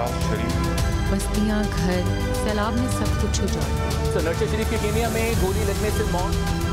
शहबाज शरीफ। बस्तियां, घर सैलाब में सब कुछ उजाड़। तो नशे शरीफ के कीनिया में गोली लगने से मौत।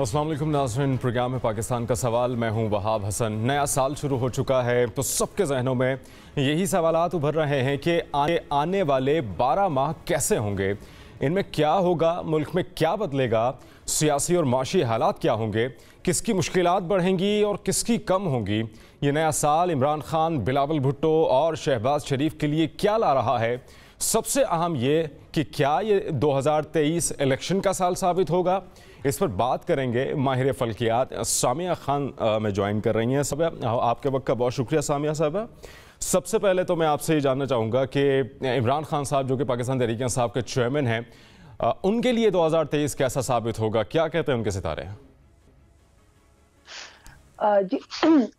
अस्सलाम वालेकुम नाज़रीन, प्रोग्राम है पाकिस्तान का सवाल। मैं हूं वहाब हसन। नया साल शुरू हो चुका है तो सबके जहनों में यही सवालात उभर रहे हैं कि आने वाले 12 माह कैसे होंगे, इनमें क्या होगा, मुल्क में क्या बदलेगा, सियासी और माशी हालात क्या होंगे, किसकी मुश्किलात बढ़ेंगी और किसकी कम होंगी। ये नया साल इमरान खान, बिलावल भुट्टो और शहबाज शरीफ के लिए क्या ला रहा है। सबसे अहम ये कि क्या ये 2023 इलेक्शन का साल साबित होगा। इस पर बात करेंगे। माहिर फल्कियात सामिया खान में ज्वाइन कर रही हैं। सब आपके वक्त का बहुत शुक्रिया सामिया साहब। सबसे पहले तो मैं आपसे ये जानना चाहूँगा कि इमरान खान साहब जो कि पाकिस्तान तहरीक इंसाफ के चेयरमैन हैं, उनके लिए 2023 कैसा साबित होगा, क्या कहते हैं उनके सितारे? जी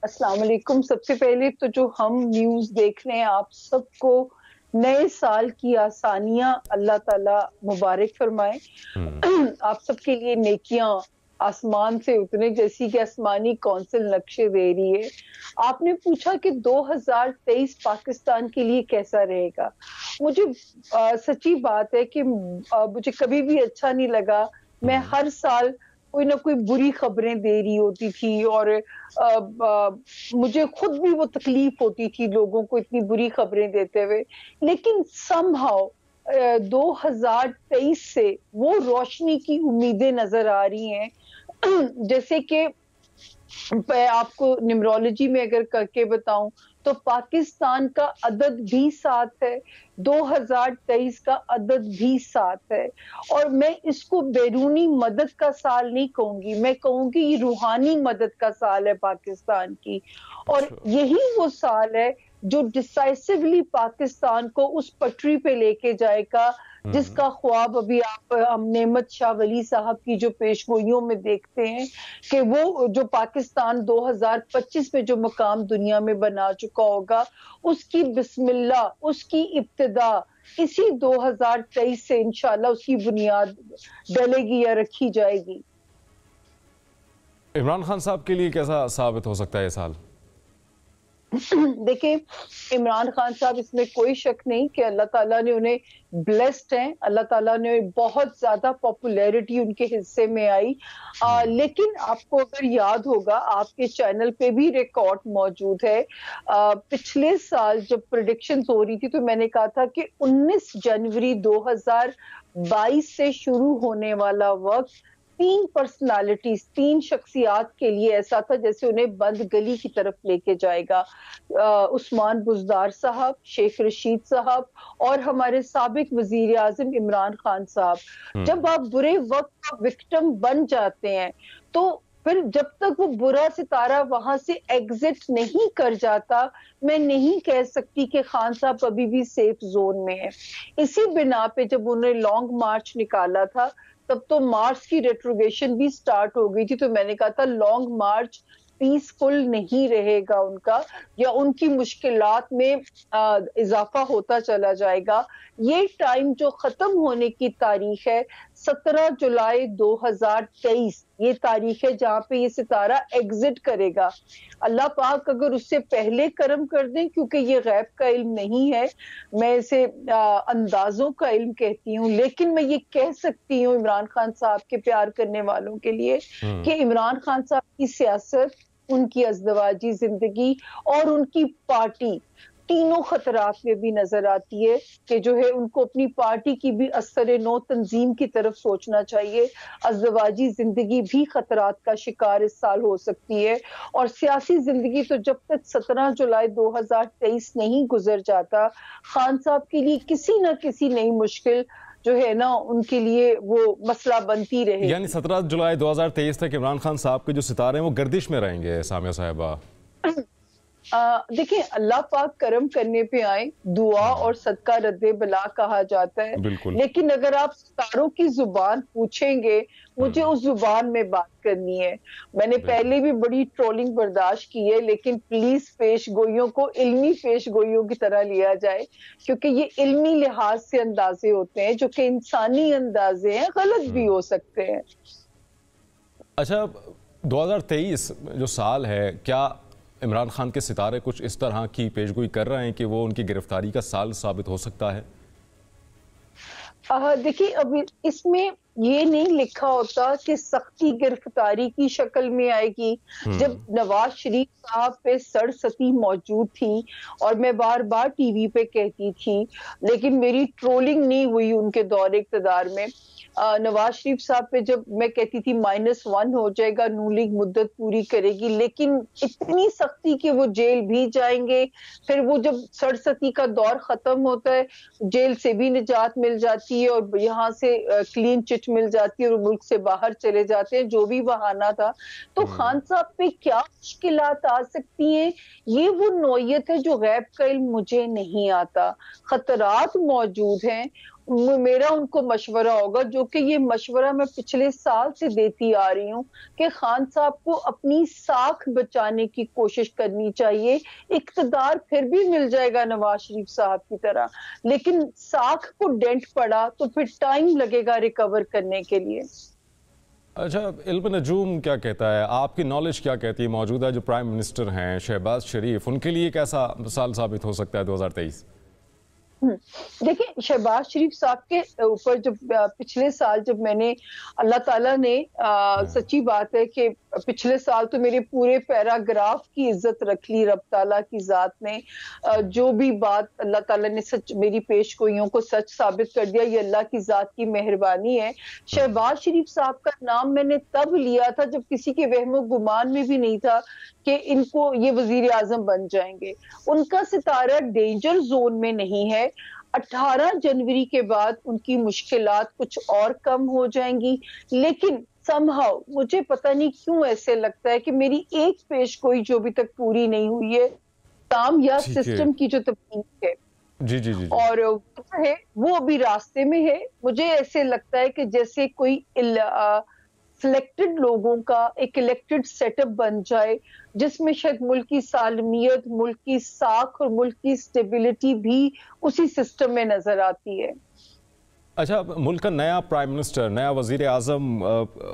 अस्सलाम वालेकुम। सबसे पहले तो जो हम न्यूज़ देख रहे हैं, आप सबको नए साल की आसानियां अल्लाह ताला मुबारक फरमाए। आप सबके लिए नेकियां आसमान से उतरे, जैसी कि आसमानी कौंसिल नक्शे दे रही है। आपने पूछा कि 2023 पाकिस्तान के लिए कैसा रहेगा। मुझे सच्ची बात है कि मुझे कभी भी अच्छा नहीं लगा। मैं हर साल कोई ना कोई बुरी खबरें दे रही होती थी और मुझे खुद भी वो तकलीफ होती थी लोगों को इतनी बुरी खबरें देते हुए। लेकिन समहाउ 2023 से वो रोशनी की उम्मीदें नजर आ रही हैं। जैसे कि मैं आपको न्यूमरोलॉजी में अगर करके बताऊं तो पाकिस्तान का अदद भी 7 है, 2023 का अदद भी 7 है। और मैं इसको बैरूनी मदद का साल नहीं कहूंगी, मैं कहूंगी ये रूहानी मदद का साल है पाकिस्तान की। और यही वो साल है जो डिसाइसिवली पाकिस्तान को उस पटरी पे लेके जाएगा जिसका ख्वाब अभी हम नेमत शाह वली साहब की जो पेशगोइयों में देखते हैं कि वो जो पाकिस्तान 2025 में जो मकाम दुनिया में बना चुका होगा, उसकी बिस्मिल्लाह, उसकी इब्तिदा इसी 2023 से इंशाल्लाह उसकी बुनियाद डलेगी या रखी जाएगी। इमरान खान साहब के लिए कैसा साबित हो सकता है ये साल? देखिए, इमरान खान साहब, इसमें कोई शक नहीं कि अल्लाह ताला ने उन्हें ब्लेस्ड हैं, अल्लाह ताला ने बहुत ज्यादा पॉपुलैरिटी उनके हिस्से में आई। लेकिन आपको अगर याद होगा, आपके चैनल पे भी रिकॉर्ड मौजूद है। पिछले साल जब प्रेडिक्शंस हो रही थी तो मैंने कहा था कि 19 जनवरी 2022 से शुरू होने वाला वक्त 3 पर्सनालिटीज, 3 शख्सियात के लिए ऐसा था जैसे उन्हें बंद गली की तरफ लेके जाएगा। उस्मान बुज़दार साहब, शेख रशीद साहब और हमारे साबिक वजीर आज़म इमरान खान साहब। जब आप बुरे वक्त का विक्टिम बन जाते हैं तो फिर जब तक वो बुरा सितारा वहां से एग्जिट नहीं कर जाता, मैं नहीं कह सकती कि खान साहब अभी भी सेफ जोन में है। इसी बिना पे जब उन्हें लॉन्ग मार्च निकाला था तब तो मार्च की रेट्रोगेशन भी स्टार्ट हो गई थी, तो मैंने कहा था लॉन्ग मार्च पीसफुल नहीं रहेगा उनका, या उनकी मुश्किलात में इजाफा होता चला जाएगा। ये टाइम जो खत्म होने की तारीख है 17 जुलाई 2023, ये तारीख है जहां पे ये सितारा एग्जिट करेगा। अल्लाह पाक अगर उससे पहले करम कर दें, क्योंकि ये गैब का इल्म नहीं है, मैं इसे अंदाजों का इल्म कहती हूँ, लेकिन मैं ये कह सकती हूँ इमरान खान साहब के प्यार करने वालों के लिए कि इमरान खान साहब की सियासत, उनकी अज़दवाजी जिंदगी और उनकी पार्टी तीनों खतरात में भी नजर आती है कि जो है उनको अपनी पार्टी की भी असर नो तंजीम की तरफ सोचना चाहिए। अज़दवाजी जिंदगी भी खतरात का शिकार इस साल हो सकती है। और सियासी जिंदगी तो जब तक 17 जुलाई 2023 नहीं गुजर जाता, खान साहब के लिए किसी न किसी नई मुश्किल जो है ना उनके लिए वो मसला बनती रहे। यानी 17 जुलाई 2023 तक इमरान खान साहब के जो सितारे हैं वो गर्दिश में रहेंगे सामिया साहिबा? देखिए, अल्लाह पाक करम करने पे आए, दुआ और सदका रद्दे बला कहा जाता है। बिल्कुल। लेकिन अगर आप सितारों की जुबान पूछेंगे, मुझे उस जुबान में बात करनी है। मैंने पहले भी बड़ी ट्रोलिंग बर्दाश्त की है, लेकिन प्लीज पेशगोइयों को इल्मी पेशगोइयों की तरह लिया जाए, क्योंकि ये इल्मी लिहाज से अंदाजे होते हैं जो कि इंसानी अंदाजे हैं, गलत भी हो सकते हैं। अच्छा, 2023 जो साल है, क्या इमरान खान के सितारे कुछ इस तरह की पेशगोई कर रहे हैं कि वो उनकी गिरफ्तारी का साल साबित हो सकता है? देखिए, अभी इसमें ये नहीं लिखा होता कि सख्ती गिरफ्तारी की शक्ल में आएगी। जब नवाज शरीफ साहब पे सड़सती मौजूद थी और मैं बार बार टीवी पे कहती थी, लेकिन मेरी ट्रोलिंग नहीं हुई उनके दौर इक़्तिदार में। नवाज शरीफ साहब पे जब मैं कहती थी -1 हो जाएगा, नून लीग मुद्दत पूरी करेगी, लेकिन इतनी सख्ती कि वो जेल भी जाएंगे। फिर वो जब सड़सती का दौर खत्म होता है, जेल से भी निजात मिल जाती है और यहाँ से क्लीन चिट मिल जाती है और मुल्क से बाहर चले जाते हैं, जो भी बहाना था। तो खान साहब पे क्या मुश्किलात आ सकती हैं, ये वो नौयत है जो गैब का इल्म मुझे नहीं आता। खतरात मौजूद हैं, मेरा उनको मशवरा होगा, जो कि ये मशवरा मैं पिछले साल से देती आ रही हूँ, कि खान साहब को अपनी साख बचाने की कोशिश करनी चाहिए। इक्तदार फिर भी मिल जाएगा नवाज शरीफ साहब की तरह, लेकिन साख को डेंट पड़ा तो फिर टाइम लगेगा रिकवर करने के लिए। अच्छा, इल्म नजूम क्या कहता है, आपकी नॉलेज क्या कहती है, मौजूदा जो प्राइम मिनिस्टर हैं शहबाज शरीफ, उनके लिए कैसा साल साबित हो सकता है 2023? देखिए, शहबाज शरीफ साहब के ऊपर जब पिछले साल जब मैंने अल्लाह ताला ने सच्ची बात है कि पिछले साल तो मेरे पूरे पैराग्राफ की इज्जत रख ली रब ताला की जात ने। जो भी बात अल्लाह ताला ने सच मेरी पेशगोइयों को सच साबित कर दिया, ये अल्लाह की जात की मेहरबानी है। शहबाज शरीफ साहब का नाम मैंने तब लिया था जब किसी के वहमो गुमान में भी नहीं था कि इनको ये वजीर आजम बन जाएंगे। उनका सितारा डेंजर जोन में नहीं है। 18 जनवरी के बाद उनकी मुश्किलात कुछ और कम हो जाएंगी, लेकिन समहाउ मुझे पता नहीं क्यों ऐसे लगता है कि मेरी एक पेशगोई जो अभी तक पूरी नहीं हुई है, काम या सिस्टम की जो तब्दीली है जी। और है वो अभी रास्ते में है। मुझे ऐसे लगता है कि जैसे कोई सिलेक्टेड लोगों का एक इलेक्टेड सेटअप बन जाए, जिसमें शायद मुल्क की सालमियत, मुल्क की साख और मुल्क की स्टेबिलिटी भी उसी सिस्टम में नजर आती है। अच्छा, मुल्क का नया प्राइम मिनिस्टर, नया वजीर आजम,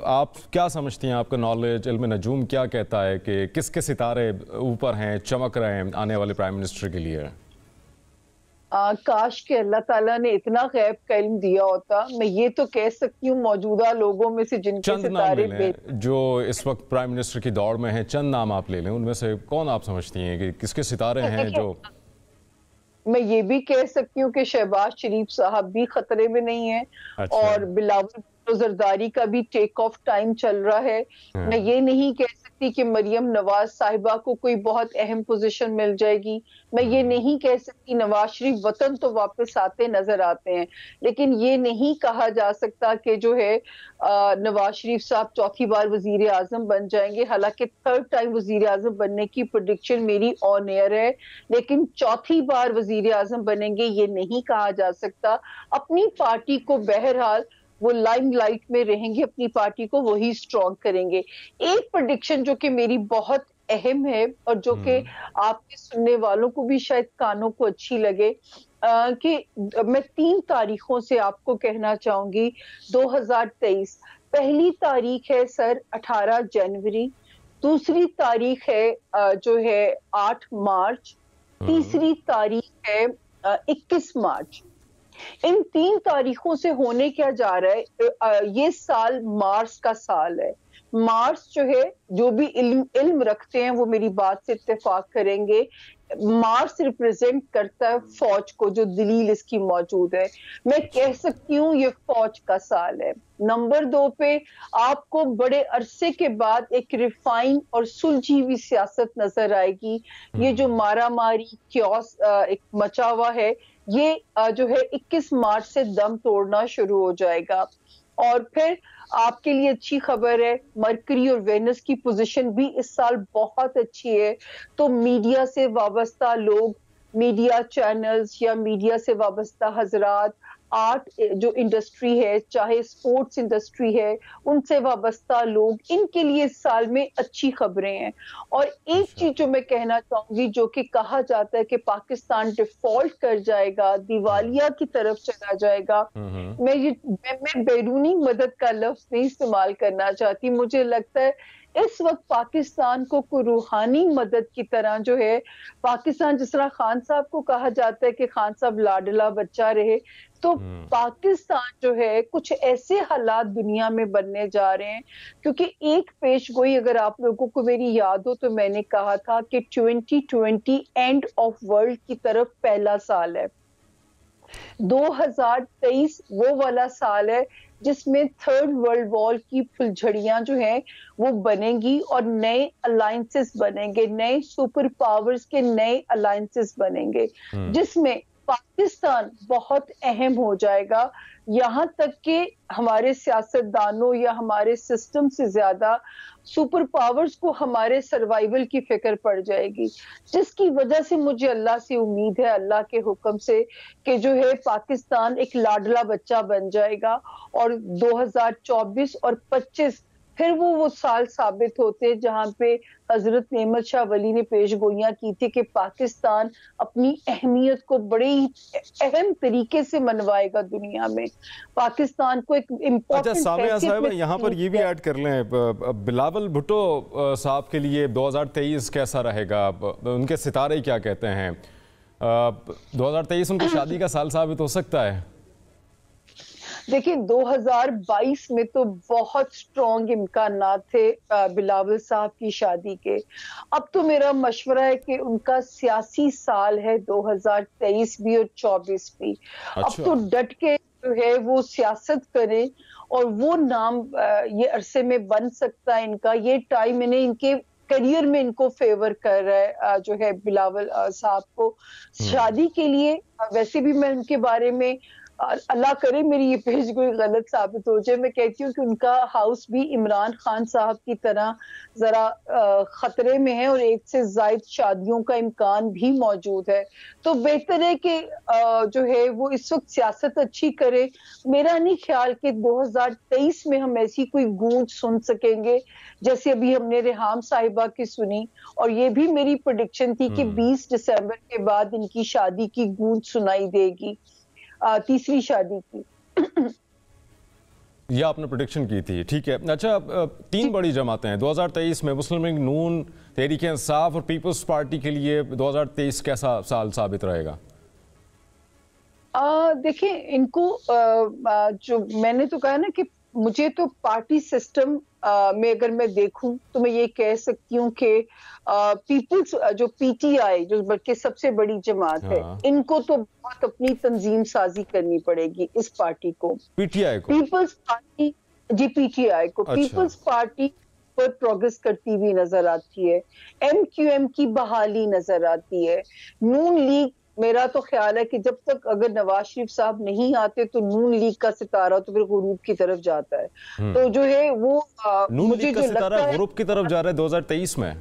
आप क्या समझती हैं, आपका नॉलेज, इल्म नजूम क्या कहता है कि किसके सितारे ऊपर हैं, चमक रहे हैं आने वाले प्राइम मिनिस्टर के लिए? काश के अल्लाह ताला ने इतना गैब का इल्म दिया होता। मैं ये तो कह सकती हूँ मौजूदा लोगों में से जिनके सितारे जो इस वक्त प्राइम मिनिस्टर की दौड़ में हैं, चंद नाम आप ले लें, उनमें से कौन आप समझती हैं कि किसके सितारे हैं जो? मैं ये भी कह सकती हूँ कि शहबाज शरीफ साहब भी खतरे में नहीं है। अच्छा। और बिलावल जरदारी का भी टेक ऑफ टाइम चल रहा है। मैं ये नहीं कह सकती कि मरियम नवाज साहिबा को कोई बहुत अहम पोजीशन मिल जाएगी। मैं ये नहीं कह सकती नवाज शरीफ वतन तो वापस आते नजर आते हैं, लेकिन ये नहीं कहा जा सकता कि जो है नवाज शरीफ साहब चौथी बार वजीर आजम बन जाएंगे। हालांकि थर्ड टाइम वजीर आजम बनने की प्रेडिक्शन मेरी ऑन एयर है, लेकिन चौथी बार वजीर आजम बनेंगे ये नहीं कहा जा सकता। अपनी पार्टी को बहरहाल वो लाइमलाइट में रहेंगे, अपनी पार्टी को वही स्ट्रॉन्ग करेंगे। एक प्रेडिक्शन जो कि मेरी बहुत अहम है और जो कि आपके सुनने वालों को भी शायद कानों को अच्छी लगे, कि मैं 3 तारीखों से आपको कहना चाहूंगी 2023। पहली तारीख है सर 18 जनवरी, दूसरी तारीख है जो है 8 मार्च, तीसरी तारीख है 21 मार्च। इन 3 तारीखों से होने क्या जा रहा है, ये साल मार्स का साल है। मार्स जो है, जो भी इल्म रखते हैं वो मेरी बात से इत्तेफाक करेंगे, मार्स रिप्रेजेंट करता है फौज को, जो दलील इसकी मौजूद है। मैं कह सकती हूँ ये फौज का साल है। नंबर 2 पे आपको बड़े अरसे के बाद एक रिफाइन और सुलझी हुई सियासत नजर आएगी। ये जो मारा मारी क्योस एक मचा हुआ है, ये जो है 21 मार्च से दम तोड़ना शुरू हो जाएगा। اور پھر آپ کے لیے اچھی خبر ہے، مرکری اور وینس کی پوزیشن بھی اس سال بہت اچھی ہے، تو میڈیا سے وابستہ لوگ، میڈیا چینلز یا میڈیا سے وابستہ حضرات، آرٹ جو انڈسٹری ہے، چاہے سپورٹس انڈسٹری ہے، ان سے وابستہ لوگ، ان کے لیے اس سال میں اچھی خبریں ہیں۔ اور ایک چیز جو میں کہنا چاہوں گی، جو کہ کہا جاتا ہے کہ پاکستان ڈیفالٹ کر جائے گا، دیوالیہ کی طرف چلا جائے گا، میں بیرونی مدد کا لفظ نہیں استعمال کرنا چاہتی، مجھے لگتا ہے اس وقت پاکستان کو کوئی روحانی مدد کی طرح جو ہے، پاکستان جس طرح خان صاحب کو کہا جاتا ہے کہ خان صاحب لاڈلا بچہ رہے، تو پاکستان جو ہے کچھ ایسے حالات دنیا میں بننے جا رہے ہیں، کیونکہ ایک پیش گوئی اگر آپ لوگوں کو میری یاد ہو تو میں نے کہا تھا کہ 2020 اینڈ آف ورلڈ کی طرف پہلا سال ہے، 2023 وہ والا سال ہے جس میں تھرڈ ورلڈ وار کی پھلجھڑیاں جو ہیں وہ بنیں گی، اور نئے الائنسز بنیں گے، نئے سپر پاورز کے نئے الائنسز بنیں گے، جس میں پاکستان بہت اہم ہو جائے گا، یہاں تک کہ ہمارے سیاستدانوں یا ہمارے سسٹم سے زیادہ سپر پاورز کو ہمارے سروائیول کی فکر پڑ جائے گی، جس کی وجہ سے مجھے اللہ سے امید ہے، اللہ کے حکم سے، کہ جو ہے پاکستان ایک لاڈلا بچہ بن جائے گا، اور 2024 اور 25 پھر وہ سال ثابت ہوتے جہاں پہ حضرت نعمت شاہ ولی نے پیش گوئیاں کی تھی کہ پاکستان اپنی اہمیت کو بڑے ہی اہم طریقے سے منوائے گا دنیا میں، پاکستان کو ایک امپورٹنٹ سامیہ صاحب یہاں پر یہ بھی ایڈ کر لیں، بلاول بھٹو صاحب کے لیے 2023 کیسا رہے گا؟ ان کے ستارے کیا کہتے ہیں؟ 2023 ان کی شادی کا سال ثابت ہو سکتا ہے؟ دیکھیں 2022 میں تو بہت سٹرونگ امکانات تھے بلاول صاحب کی شادی کے، اب تو میرا مشورہ ہے کہ ان کا سیاسی سال ہے 2023 بھی اور 24 بھی، اب تو ڈٹ کے جو ہے وہ سیاست کریں، اور وہ نام یہ عرصے میں بن سکتا ہے ان کا، یہ ٹائم انہیں ان کے کریئر میں ان کو فیور کر رہا ہے جو ہے بلاول صاحب کو شادی کے لیے۔ ویسے بھی میں ان کے بارے میں، اللہ کرے میری یہ پیش کوئی غلط ثابت ہو جائے، میں کہتی ہوں کہ ان کا ہاؤس بھی عمران خان صاحب کی طرح ذرا خطرے میں ہے، اور ایک سے زائد شادیوں کا امکان بھی موجود ہے، تو بہتر ہے کہ جو ہے وہ اس وقت سیاست اچھی کرے۔ میرا نہیں خیال کہ 2023 میں ہم ایسی کوئی گونج سن سکیں گے جیسے ابھی ہم نے ریحام صاحبہ کی سنی، اور یہ بھی میری پریڈکشن تھی کہ 20 دسمبر کے بعد ان کی شادی کی گونج سنائی دے گی، تیسری شادی کی۔ یہ آپ نے پریڈکشن کی تھی، ٹھیک ہے۔ اچھا، تین بڑی جماعتیں ہیں 2023 میں، مسلم لیگ نون، تحریک انصاف اور پیپلز پارٹی کے لیے 2023 کیسا سال ثابت رہے گا؟ دیکھیں ان کو جو میں نے تو کہا نا کہ مجھے تو پارٹی سسٹم میں اگر میں دیکھوں تو میں یہ کہہ سکتی ہوں کہ پیپلز جو پی ٹی آئی جو بلکہ سب سے بڑی جماعت ہے، ان کو تو بہت اپنی تنظیم سازی کرنی پڑے گی، اس پارٹی کو، پی ٹی آئی کو، پیپلز پارٹی، جی پی ٹی آئی کو، پیپلز پارٹی پر پروگریس کرتی ہوئی نظر آتی ہے، ایم کیو ایم کی بحالی نظر آتی ہے، نون لیگ، میرا تو خیال ہے کہ جب تک اگر نواز شریف صاحب نہیں آتے تو نون لیگ کا ستارہ تو پھر غروب کی طرف جاتا ہے، تو جو ہے وہ نون لیگ کا ستارہ غروب کی طرف جا رہا ہے 2023 میں،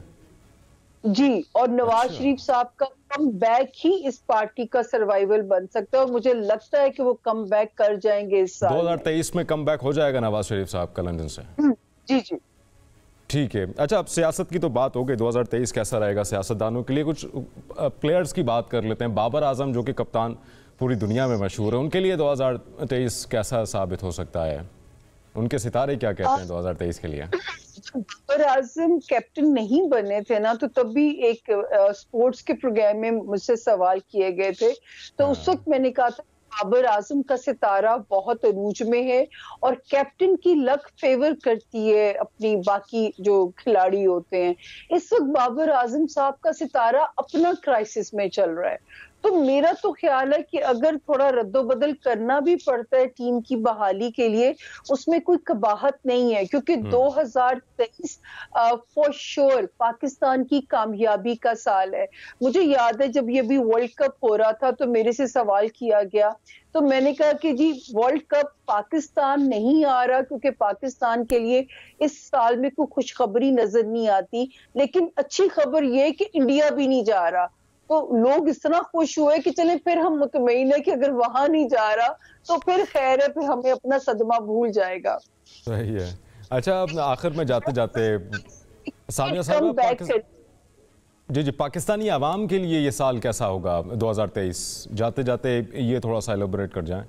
جی، اور نواز شریف صاحب کا کم بیک ہی اس پارٹی کا سروائیول بن سکتا ہے، اور مجھے لگتا ہے کہ وہ کم بیک کر جائیں گے اس سال 2023 میں کم بیک ہو جائے گا نواز شریف صاحب کا لندن سے۔ جی جی ٹھیک ہے۔ اچھا، اب سیاست کی تو بات ہو گئی، 2023 کیسا رہے گا سیاستدانوں کے لیے، کچھ پلیئرز کی بات کر لیتے ہیں۔ بابر اعظم جو کہ کپتان پوری دنیا میں مشہور ہے، ان کے لیے 2023 کیسا ثابت ہو سکتا ہے؟ ان کے ستارے کیا کہتے ہیں 2023 کے لیے؟ بابر اعظم کیپٹن نہیں بنے تھے نا، تو تب بھی ایک سپورٹس کے پروگرام میں مجھ سے سوال کیے گئے تھے، تو اس وقت میں نے کہا تھا بابر اعظم کا ستارہ بہت عروج میں ہے، اور کیپٹن کی لک فیور کرتی ہے اپنی باقی جو کھلاڑی ہوتے ہیں۔ اس وقت بابر اعظم صاحب کا ستارہ اپنا کرائسس میں چل رہا ہے، तो मेरा तो ख्याल है कि अगर थोड़ा रद्दोबदल करना भी पड़ता है टीम की बहाली के लिए, उसमें कोई कबाहत नहीं है, क्योंकि 2023 फॉर श्योर पाकिस्तान की कामयाबी का साल है। मुझे याद है जब ये भी वर्ल्ड कप हो रहा था तो मेरे से सवाल किया गया, तो मैंने कहा कि जी वर्ल्ड कप पाकिस्तान नहीं आ रहा क्योंकि पाकिस्तान के लिए इस साल में कोई खुशखबरी नजर नहीं आती, लेकिन अच्छी खबर ये है कि इंडिया भी नहीं जा रहा। तो लोग इस तरह खुश हुए कि चले फिर हम मुतमईन है कि अगर वहां नहीं जा रहा तो फिर खैर है, फिर हमें अपना सदमा भूल जाएगा। सही है। अच्छा, अब आखिर में जाते जाते सामिया साहब, जी पाकिस्तानी आवाम के लिए ये साल कैसा होगा 2023? जाते जाते ये थोड़ा सा एलोबरेट कर जाएं।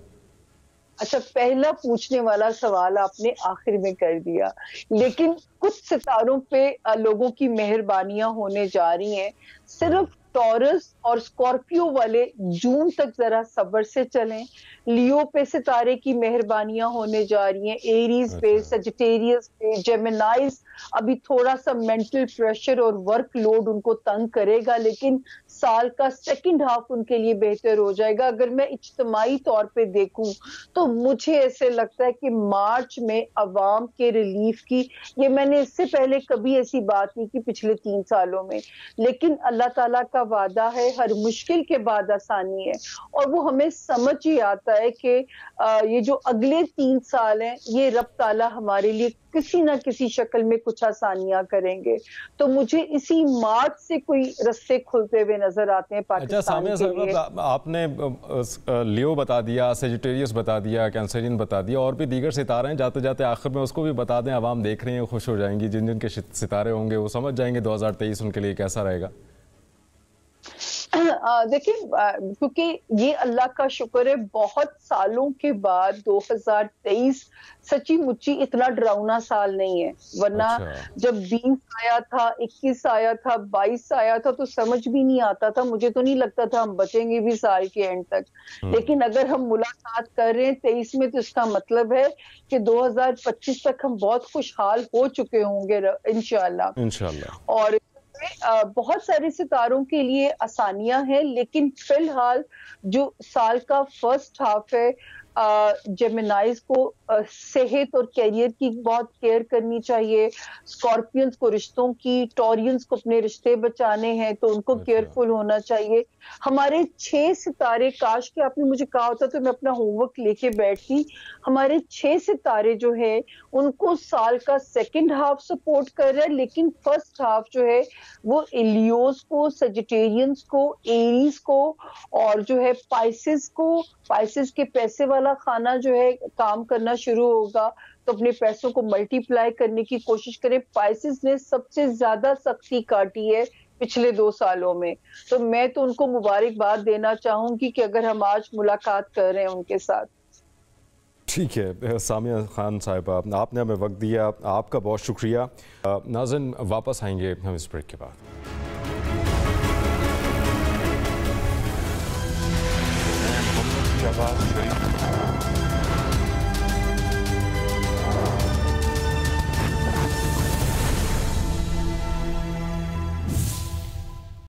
अच्छा, पहला पूछने वाला सवाल आपने आखिर में कर दिया, लेकिन कुछ सितारों पे लोगों की मेहरबानियां होने जा रही हैं। सिर्फ टॉरस और स्कॉर्पियो वाले जून तक जरा सब्र से चलें। लियो पे सितारे की मेहरबानियां होने जा रही हैं, एरीज पे, सजिटेरियस पे, जेमिनाइज अभी थोड़ा सा मेंटल प्रेशर और वर्कलोड उनको तंग करेगा, लेकिन साल का सेकंड हाफ उनके लिए बेहतर हो जाएगा। अगर मैं इज्तिमाई तौर पे देखूं तो मुझे ऐसे लगता है कि मार्च में अवाम के रिलीफ की, ये मैंने इससे पहले कभी ऐसी बात नहीं की पिछले 3 सालों में, लेकिन अल्लाह ताला का वादा है, हर मुश्किल के बाद आसानी है, और वो हमें समझ ही आता है कि ये जो अगले 3 साल हैं ये रब ताला हमारे लिए किसी ना किसी शक्ल में कुछ आसानियां करेंगे। तो मुझे इसी मार्च से कोई रस्ते खुलते हुए नजर आते हैं पाकिस्तान के लिए। अच्छा, आपने लियो बता दिया, सेजिटेरियस बता दिया, कैंसरियन बता दिया, और भी दीगर सितारे हैं, जाते जाते आखिर में उसको भी बता दें, आवाम देख रहे हैं, खुश हो जाएंगी। जिन जिन के सितारे होंगे वो समझ जाएंगे 2023 उनके लिए कैसा रहेगा। देखिए, क्योंकि ये अल्लाह का शुक्र है बहुत सालों के बाद 2023 सच्ची मुच्ची इतना डरावना साल नहीं है, वरना जब 20 आया था, 21 आया था, 22 आया था तो समझ भी नहीं आता था। मुझे तो नहीं लगता था हम बचेंगे भी साल के एंड तक, लेकिन अगर हम मुलाकात कर रहे हैं 23 में तो इसका मतलब है कि 2025 तक हम बहुत खुशहाल हो चुके होंगे इंशाल्लाह। और बहुत सारे सितारों के लिए आसानियां हैं, लेकिन फिलहाल जो साल का फर्स्ट हाफ है, जेमिनाइज को सेहत और कैरियर की बहुत केयर करनी चाहिए, स्कॉर्पियंस को रिश्तों की, टॉरियंस को अपने रिश्ते बचाने हैं तो उनको केयरफुल होना चाहिए। हमारे 6 सितारे, काश कि आपने मुझे कहा होता तो मैं अपना होमवर्क लेके बैठती, हमारे 6 सितारे जो है उनको साल का सेकंड हाफ सपोर्ट कर रहा है, लेकिन फर्स्ट हाफ जो है वो लियोस को, सजिटेरियंस को, एरीज को और जो है पाइसेस को, पाइसेस के पैसे वाला खाना जो है काम करना शुरू होगा तो अपने पैसों को मल्टीप्लाई करने की कोशिश करें। पाइसेस ने सबसे ज्यादा सख्ती काटी है पिछले 2 सालों में, तो मैं तो उनको मुबारकबाद देना चाहूंगी कि अगर हम आज मुलाकात कर रहे हैं उनके साथ। ठीक है सामिया खान साहिबा, आपने हमें वक्त दिया, आपका बहुत शुक्रिया। नाज़रीन, वापस आएंगे हम इस ब्रेक के बाद।